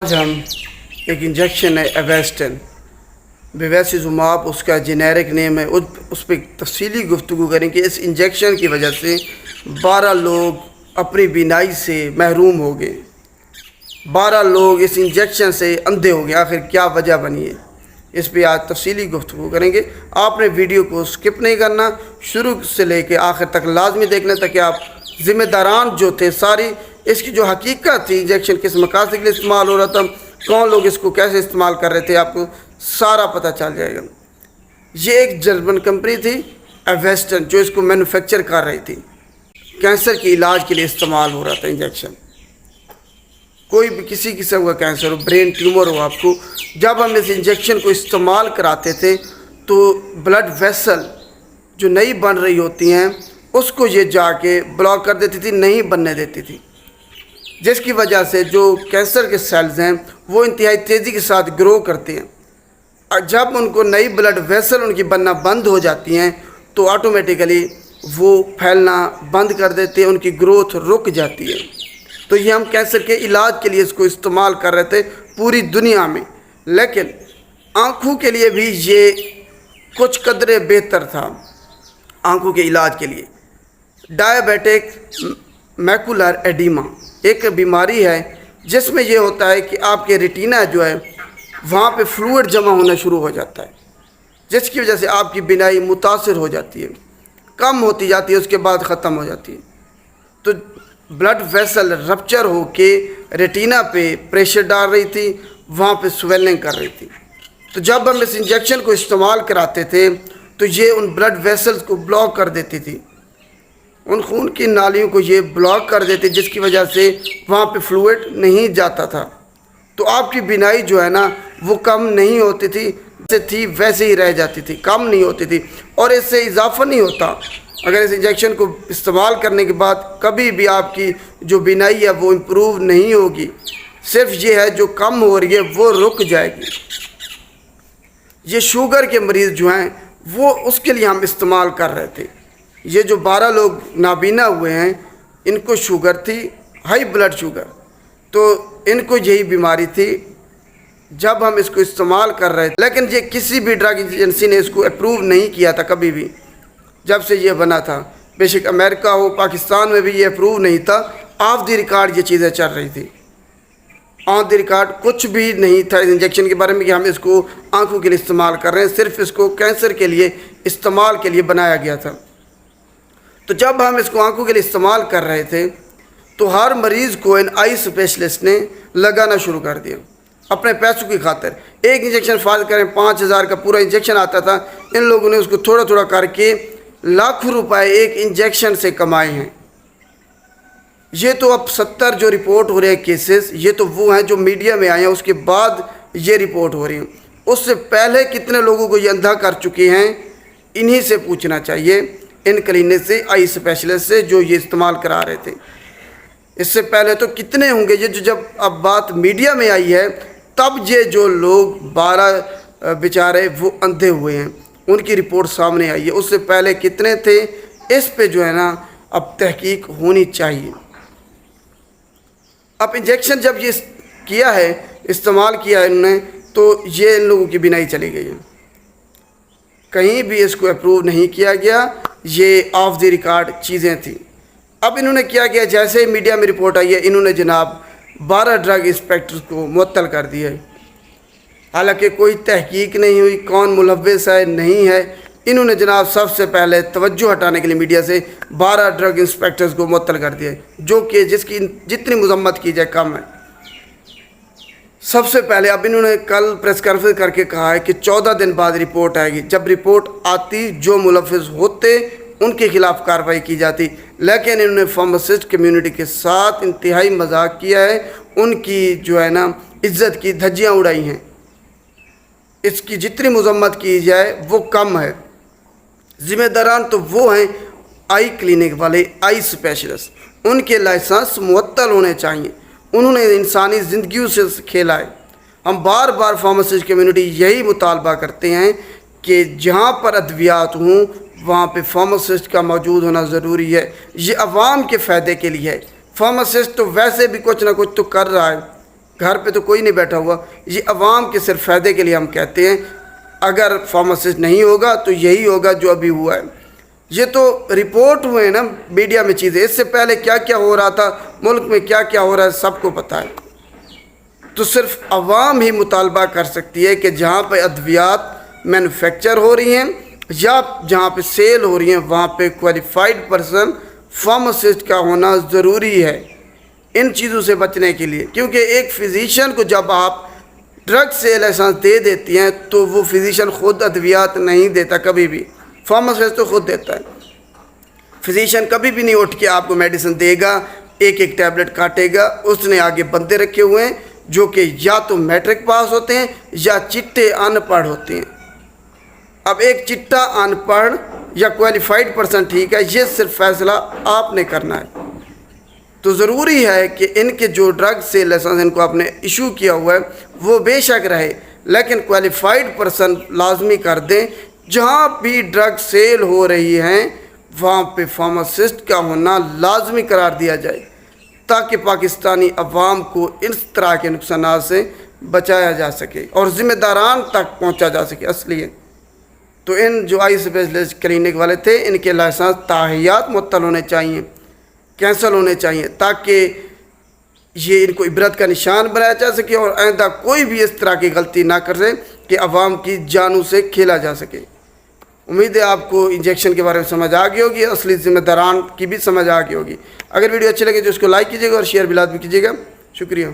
آج ہم ایک انجیکشن ہے ایویسٹن بیویسیزوماب، اس کا جنیرک نیم ہے، اس پہ تفصیلی گفتگو کریں کہ اس انجیکشن کی وجہ سے 12 لوگ اپنی بینائی سے محروم ہو گئے، 12 لوگ اس انجیکشن سے اندھے ہو گئے۔ آخر کیا وجہ بنی ہے، اس پہ آج تفصیلی گفتگو کریں گے۔ آپ نے ویڈیو کو سکپ نہیں کرنا، شروع سے لے کے آخر تک لازمی دیکھنا تاکہ آپ ذمہ داران جو تھے ساری اس کی جو حقیقت تھی، انجیکشن کس مقاصد کے لیے استعمال ہو رہا تھا، کون لوگ اس کو کیسے استعمال کر رہے تھے، آپ کو سارا پتہ چل جائے گا۔ یہ ایک جرمن کمپنی تھی ایویسٹن، جو اس کو مینوفیکچر کر رہی تھی۔ کینسر کے علاج کے لیے استعمال ہو رہا تھا انجیکشن، کوئی بھی کسی قسم کا کینسر ہو، برین ٹیومر ہو، آپ کو جب ہم اس انجیکشن کو استعمال کراتے تھے تو بلڈ ویسل جو نئی بن رہی ہوتی ہیں اس کو یہ جا کے بلاک کر دیتی تھی، نہیں بننے دیتی تھی، جس کی وجہ سے جو کینسر کے سیلز ہیں وہ انتہائی تیزی کے ساتھ گرو کرتے ہیں۔ اور جب ان کو نئی بلڈ ویسل ان کی بننا بند ہو جاتی ہیں تو آٹومیٹیکلی وہ پھیلنا بند کر دیتے ہیں، ان کی گروتھ رک جاتی ہے۔ تو یہ ہم کینسر کے علاج کے لیے اس کو استعمال کر رہے تھے پوری دنیا میں، لیکن آنکھوں کے لیے بھی یہ کچھ قدرے بہتر تھا۔ آنکھوں کے علاج کے لیے ڈائیبیٹک میکولر ایڈیما ایک بیماری ہے جس میں یہ ہوتا ہے کہ آپ کے ریٹینا جو ہے وہاں پہ فلوئڈ جمع ہونا شروع ہو جاتا ہے، جس کی وجہ سے آپ کی بینائی متاثر ہو جاتی ہے، کم ہوتی جاتی ہے، اس کے بعد ختم ہو جاتی ہے۔ تو بلڈ ویسل رپچر ہو کے ریٹینا پہ پریشر ڈال رہی تھی، وہاں پہ سویلنگ کر رہی تھی۔ تو جب ہم اس انجیکشن کو استعمال کراتے تھے تو یہ ان بلڈ ویسلز کو بلاک کر دیتی تھی، ان خون کی نالیوں کو یہ بلاک کر دیتے، جس کی وجہ سے وہاں پہ فلوئڈ نہیں جاتا تھا۔ تو آپ کی بینائی جو ہے نا وہ کم نہیں ہوتی تھی، جیسے تھی ویسے ہی رہ جاتی تھی، کم نہیں ہوتی تھی، اور اس سے اضافہ نہیں ہوتا۔ اگر اس انجیکشن کو استعمال کرنے کے بعد کبھی بھی آپ کی جو بینائی ہے وہ امپروو نہیں ہوگی، صرف یہ ہے جو کم ہو رہی ہے وہ رک جائے گی۔ یہ شوگر کے مریض جو ہیں وہ اس کے لیے ہم استعمال کر رہے تھے۔ یہ جو 12 لوگ نابینا ہوئے ہیں ان کو شوگر تھی، ہائی بلڈ شوگر، تو ان کو یہی بیماری تھی جب ہم اس کو استعمال کر رہے تھے، لیکن یہ کسی بھی ڈرگ ایجنسی نے اس کو اپروو نہیں کیا تھا کبھی بھی جب سے یہ بنا تھا۔ بے شک امریکہ ہو، پاکستان میں بھی یہ اپروو نہیں تھا، آف دی ریکارڈ یہ چیزیں چل رہی تھی۔ آن دی ریکارڈ کچھ بھی نہیں تھا اس انجیکشن کے بارے میں کہ ہم اس کو آنکھوں کے لیے استعمال کر رہے ہیں، صرف اس کو کینسر کے لیے استعمال کے لیے بنایا گیا تھا۔ تو جب ہم اس کو آنکھوں کے لیے استعمال کر رہے تھے تو ہر مریض کو ان آئی اسپیشلسٹ نے لگانا شروع کر دیا اپنے پیسوں کی خاطر۔ ایک انجیکشن فرض کریں 5000 کا پورا انجیکشن آتا تھا، ان لوگوں نے اس کو تھوڑا تھوڑا کر کے لاکھوں روپے ایک انجیکشن سے کمائے ہیں۔ یہ تو اب 70 جو رپورٹ ہو رہے ہیں کیسز، یہ تو وہ ہیں جو میڈیا میں آئے ہیں، اس کے بعد یہ رپورٹ ہو رہی ہیں۔ اس سے پہلے کتنے لوگوں کو یہ اندھا کر چکے ہیں، انہی سے پوچھنا چاہیے، ان کلینک سے، آئی اسپیشلسٹ سے جو یہ استعمال کرا رہے تھے۔ اس سے پہلے تو کتنے ہوں گے، یہ جو جب اب بات میڈیا میں آئی ہے تب یہ جو لوگ 12 بیچارے وہ اندھے ہوئے ہیں ان کی رپورٹ سامنے آئی ہے۔ اس سے پہلے کتنے تھے، اس پہ جو ہے نا اب تحقیق ہونی چاہیے۔ اب انجیکشن جب یہ کیا ہے، استعمال کیا ہے انہوں نے، تو یہ ان لوگوں کی بینائی چلی گئی ہے، کہیں بھی اس کو اپروو نہیں کیا گیا، یہ آف دی ریکارڈ چیزیں تھیں۔ اب انہوں نے کیا کیا، جیسے میڈیا میں رپورٹ آئی ہے انہوں نے جناب 12 ڈرگ انسپیکٹرز کو معطل کر دیا ہے، حالانکہ کوئی تحقیق نہیں ہوئی، کون ملوث ہے نہیں ہے۔ انہوں نے جناب سب سے پہلے توجہ ہٹانے کے لیے میڈیا سے 12 ڈرگ انسپیکٹرز کو معطل کر دیا ہے، جو کہ جس کی جتنی مذمت کی جائے کم ہے۔ سب سے پہلے اب انہوں نے کل پریس کانفرنس کر کے کہا ہے کہ 14 دن بعد رپورٹ آئے گی، جب رپورٹ آتی جو ملوث ہوتے ان کے خلاف کارروائی کی جاتی، لیکن انہوں نے فارماسسٹ کمیونٹی کے ساتھ انتہائی مذاق کیا ہے، ان کی جو ہے نا عزت کی دھجیاں اڑائی ہیں۔ اس کی جتنی مذمت کی جائے وہ کم ہے۔ ذمہ داران تو وہ ہیں آئی کلینک والے، آئی اسپیشلسٹ، ان کے لائسنس معطل ہونے چاہیے، انہوں نے انسانی زندگیوں سے کھیلا ہے۔ ہم بار بار فارماسسٹ کمیونٹی یہی مطالبہ کرتے ہیں کہ جہاں پر ادویات ہوں وہاں پہ فارماسسٹ کا موجود ہونا ضروری ہے، یہ عوام کے فائدے کے لیے ہے۔ فارماسسٹ تو ویسے بھی کچھ نہ کچھ تو کر رہا ہے، گھر پہ تو کوئی نہیں بیٹھا ہوا، یہ عوام کے صرف فائدے کے لیے ہم کہتے ہیں۔ اگر فارماسسٹ نہیں ہوگا تو یہی ہوگا جو ابھی ہوا ہے۔ یہ تو رپورٹ ہوئے ہیں نا میڈیا میں چیزیں، اس سے پہلے کیا کیا ہو رہا تھا ملک میں، کیا کیا ہو رہا ہے سب کو پتہ ہے۔ تو صرف عوام ہی مطالبہ کر سکتی ہے کہ جہاں پہ ادویات مینوفیکچر ہو رہی ہیں یا جہاں پہ سیل ہو رہی ہیں وہاں پہ کوالیفائڈ پرسن فارماسسٹ کا ہونا ضروری ہے ان چیزوں سے بچنے کے لیے، کیونکہ ایک فزیشین کو جب آپ ڈرگ سے لائسنس دے دیتی ہیں تو وہ فزیشین خود ادویات نہیں دیتا کبھی بھی، فارماسسٹ تو خود دیتا ہے۔ فزیشین کبھی بھی نہیں اٹھ کے آپ کو میڈیسن دے گا، ایک ایک ٹیبلٹ کاٹے گا، اس نے آگے بندے رکھے ہوئے ہیں جو کہ یا تو میٹرک پاس ہوتے ہیں یا چٹے ان پڑھ ہوتے ہیں۔ اب ایک چٹا ان پڑھ یا کوالیفائڈ پرسن ٹھیک ہے، یہ صرف فیصلہ آپ نے کرنا ہے۔ تو ضروری ہے کہ ان کے جو ڈرگ سے لائسنس ان کو آپ نے ایشو کیا ہوا ہے وہ بے شک رہے، لیکن کوالیفائڈ پرسن لازمی کر دیں۔ جہاں بھی ڈرگ سیل ہو رہی ہیں وہاں پہ فارماسسٹ کا ہونا لازمی قرار دیا جائے تاکہ پاکستانی عوام کو اس طرح کے نقصانات سے بچایا جا سکے اور ذمہ داران تک پہنچا جا سکے۔ اصلی تو ان جو آئی اسپیشلسٹ کلینک والے تھے ان کے لائسنس تاحیات معطل ہونے چاہیے، کینسل ہونے چاہیے تاکہ یہ ان کو عبرت کا نشان بنایا جا سکے اور آئندہ کوئی بھی اس طرح کی غلطی نہ کرے کہ عوام کی جانوں سے کھیلا جا سکے۔ امید ہے آپ کو انجیکشن کے بارے میں سمجھ آ گئی ہوگی، اصلی ذمہ داران کی بھی سمجھ آ گئی ہوگی۔ اگر ویڈیو اچھی لگے تو اس کو لائک کیجیے گا اور شیئر بھی لازمی کیجیے گا۔ شکریہ۔